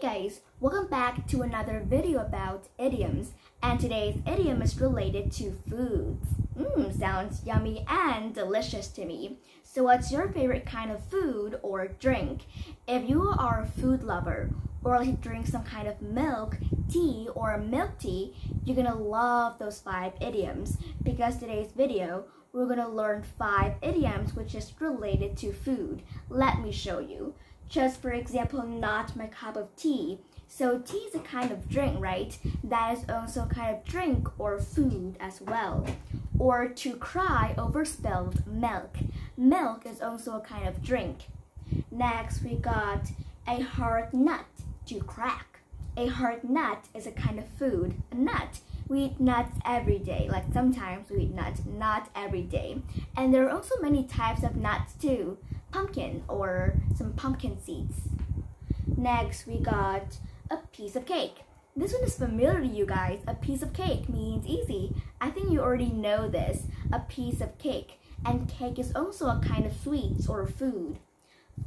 guys, welcome back to another video about idioms, and today's idiom is related to foods. Sounds yummy and delicious to me. So what's your favorite kind of food or drink? If you are a food lover or like to drink some kind of milk tea or milk tea, you're gonna love those 5 idioms because today's video we're gonna learn 5 idioms which is related to food. Let me show you. Just for example, not my cup of tea. So tea is a kind of drink, right? That is also a kind of drink or food as well. Or to cry over spilled milk. Milk is also a kind of drink. Next, we got a hard nut to crack. A hard nut is a kind of food. A nut. We eat nuts every day. Like sometimes we eat nuts, not every day. And there are also many types of nuts too. Pumpkin or some pumpkin seeds. Next, we got a piece of cake. This one is familiar to you guys. A piece of cake means easy. I think you already know this. A piece of cake. And cake is also a kind of sweets or food.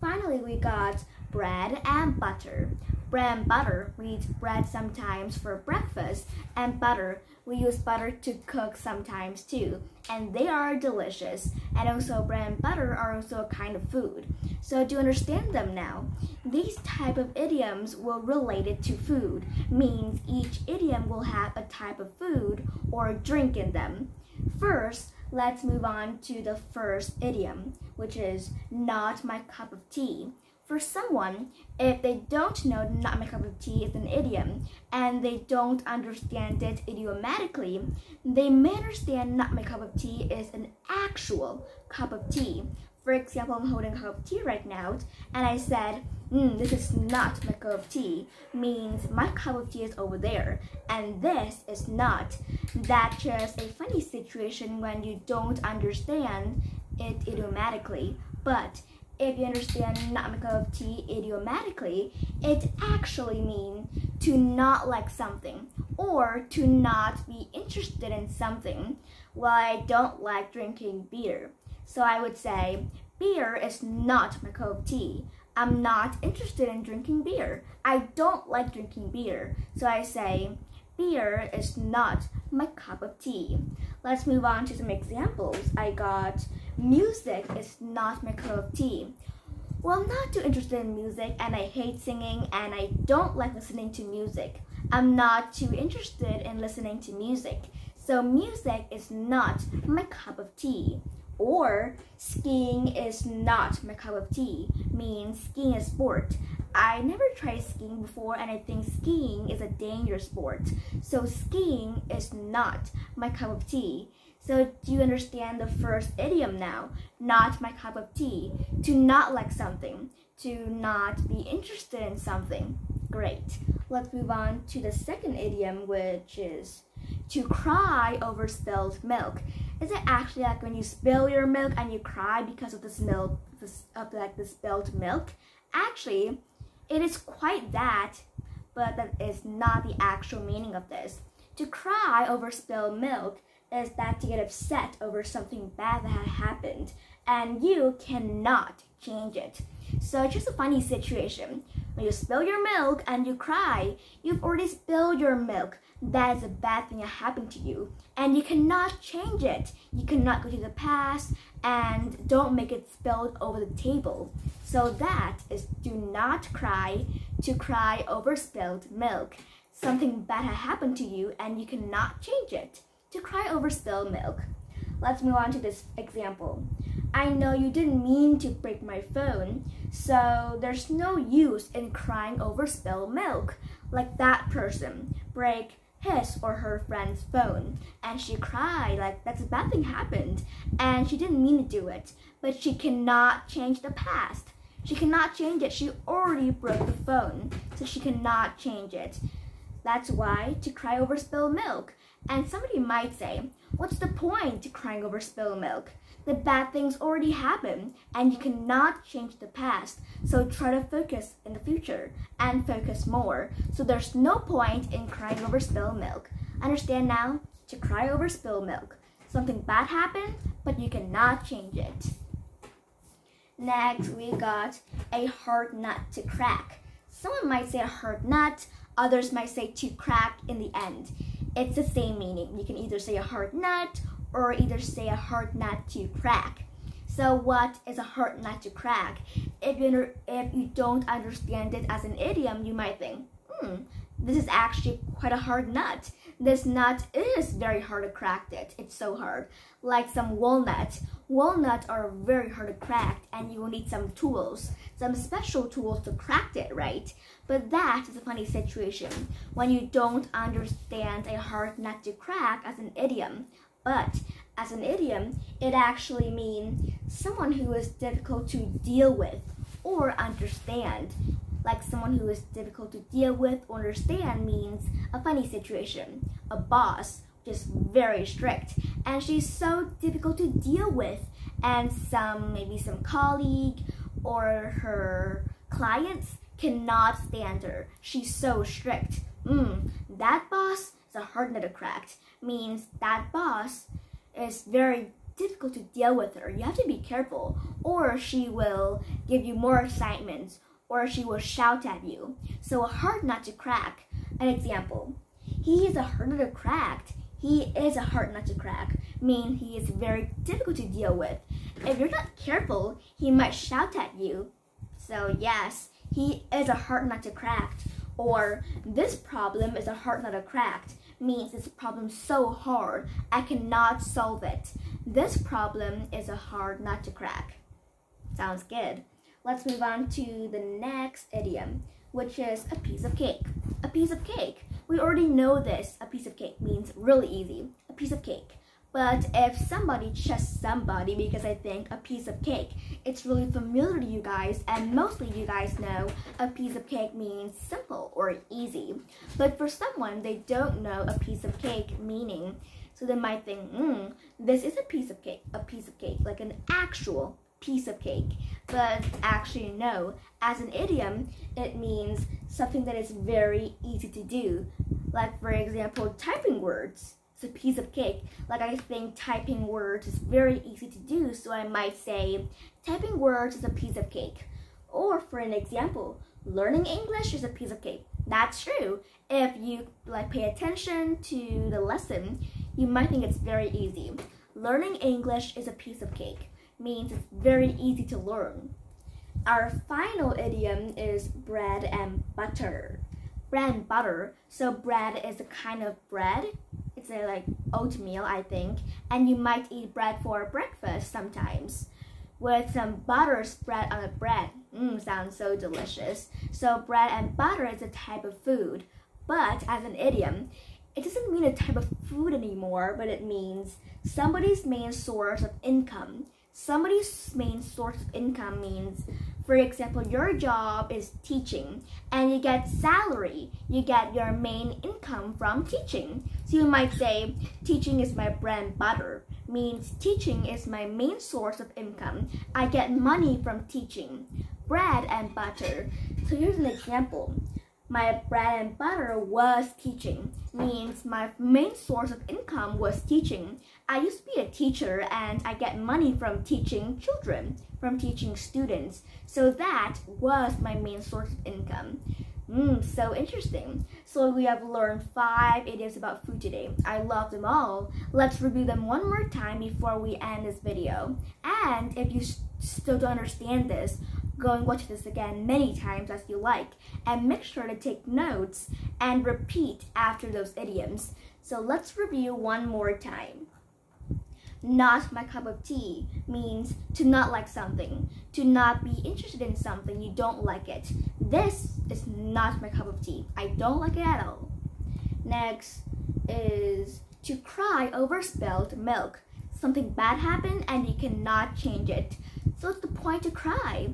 Finally, we got bread and butter. Bread and butter, we eat bread sometimes for breakfast, and butter, we use butter to cook sometimes too, and they are delicious. And also bread and butter are also a kind of food. So do you understand them now? These type of idioms will related to food, means each idiom will have a type of food or drink in them. First, let's move on to the first idiom, which is not my cup of tea. For someone, if they don't know not my cup of tea is an idiom and they don't understand it idiomatically, they may understand not my cup of tea is an actual cup of tea. For example, I'm holding a cup of tea right now and I said, this is not my cup of tea, means my cup of tea is over there and this is not. That's just a funny situation when you don't understand it idiomatically. But if you understand not my cup of tea idiomatically, it actually means to not like something or to not be interested in something. Well, I don't like drinking beer. So I would say, beer is not my cup of tea. I'm not interested in drinking beer. I don't like drinking beer. So I say, beer is not my cup of tea. Let's move on to some examples. I got music is not my cup of tea. Well, I'm not too interested in music and I hate singing and I don't like listening to music. I'm not too interested in listening to music. So music is not my cup of tea. Or skiing is not my cup of tea, means skiing is sport. I never tried skiing before and I think skiing is a dangerous sport. So skiing is not my cup of tea. So do you understand the first idiom now? Not my cup of tea. To not like something. To not be interested in something. Great. Let's move on to the second idiom, which is to cry over spilled milk. Is it actually like when you spill your milk and you cry because of the spilled milk? Actually, it is quite that, but that is not the actual meaning of this. To cry over spilled milk is that to get upset over something bad that had happened and you cannot change it. So it's just a funny situation. When you spill your milk and you cry, you've already spilled your milk. That is a bad thing that happened to you and you cannot change it. You cannot go to the past and don't make it spilled over the table. So that is do not cry, to cry over spilled milk. Something bad had happened to you and you cannot change it. To cry over spilled milk. Let's move on to this example. I know you didn't mean to break my phone, so there's no use in crying over spilled milk. Like that person break his or her friend's phone and she cried like that's a bad thing happened and she didn't mean to do it, but she cannot change the past. She cannot change it. She already broke the phone, so she cannot change it. That's why to cry over spilled milk. And somebody might say, what's the point to crying over spilled milk? The bad things already happened and you cannot change the past. So try to focus in the future and focus more. So there's no point in crying over spilled milk. Understand now? To cry over spilled milk. Something bad happened, but you cannot change it. Next, we got a hard nut to crack. Someone might say a hard nut, others might say to crack in the end. It's the same meaning. You can either say a hard nut or either say a hard nut to crack. So what is a hard nut to crack? If you don't understand it as an idiom, you might think, this is actually quite a hard nut. This nut is very hard to crack it. It's so hard. Like some walnuts. Walnuts are very hard to crack and you will need some tools, some special tools to crack it, right? But that is a funny situation when you don't understand a hard nut to crack as an idiom. But as an idiom, it actually means someone who is difficult to deal with or understand. Like someone who is difficult to deal with or understand means a funny situation. A boss, just very strict, and she's so difficult to deal with, and maybe some colleague or her clients cannot stand her. She's so strict. That boss is a hard nut to crack. Means that boss is very difficult to deal with her. You have to be careful, or she will give you more assignments, or she will shout at you. So a hard nut to crack. An example: he is a hard nut to crack. He is a hard nut to crack. Mean he is very difficult to deal with. If you're not careful, he might shout at you. So yes, he is a hard nut to crack. Or this problem is a hard nut to crack. Means this problem so hard, I cannot solve it. This problem is a hard nut to crack. Sounds good. Let's move on to the next idiom, which is a piece of cake. A piece of cake. We already know this. A piece of cake means really easy. A piece of cake. But if somebody, just somebody, because I think a piece of cake, it's really familiar to you guys, and mostly you guys know a piece of cake means simple or easy. But for someone, they don't know a piece of cake meaning, so they might think, this is a piece of cake, like an actual piece of cake. But actually no, as an idiom, it means something that is very easy to do. Like for example, typing words. It's a piece of cake. Like I think typing words is very easy to do, so I might say typing words is a piece of cake. Or for an example, learning English is a piece of cake. That's true. If you pay attention to the lesson, you might think it's very easy. Learning English is a piece of cake. Means it's very easy to learn. Our final idiom is bread and butter. Bread and butter. So bread is a kind of bread. It's like oatmeal, I think, and you might eat bread for breakfast sometimes with some butter spread on the bread. Sounds so delicious. So bread and butter is a type of food, but as an idiom, it doesn't mean a type of food anymore, but it means somebody's main source of income. Somebody's main source of income means, for example, your job is teaching and you get salary. You get your main income from teaching. So you might say, teaching is my bread and butter. Means teaching is my main source of income. I get money from teaching. Bread and butter. So here's an example. My bread and butter was teaching. Means my main source of income was teaching. I used to be a teacher and I get money from teaching children, from teaching students. So that was my main source of income. So interesting. So we have learned 5 idioms about food today. I love them all. Let's review them one more time before we end this video. And if you still don't understand this, go and watch this again many times as you like. And make sure to take notes and repeat after those idioms. So let's review one more time. Not my cup of tea means to not like something, to not be interested in something, you don't like it. This is not my cup of tea. I don't like it at all. Next is to cry over spilled milk. Something bad happened and you cannot change it. So what's the point to cry?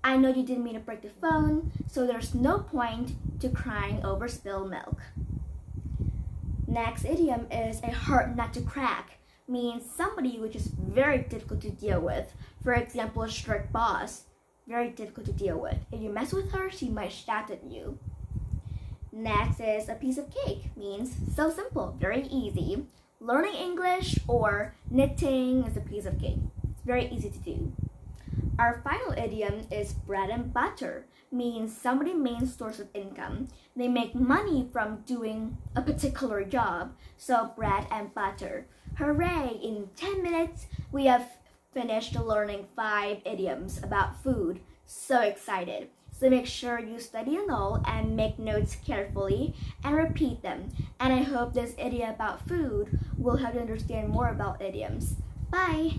I know you didn't mean to break the phone, so there's no point to crying over spilled milk. Next idiom is a hard nut to crack. Means somebody which is very difficult to deal with. For example, a strict boss. Very difficult to deal with. If you mess with her, she might shout at you. Next is a piece of cake. Means so simple, very easy. Learning English or knitting is a piece of cake. It's very easy to do. Our final idiom is bread and butter, means somebody's main source of income. They make money from doing a particular job, so bread and butter. Hooray! In 10 minutes, we have finished learning 5 idioms about food. So excited! So make sure you study them all and make notes carefully and repeat them. And I hope this idiom about food will help you understand more about idioms. Bye!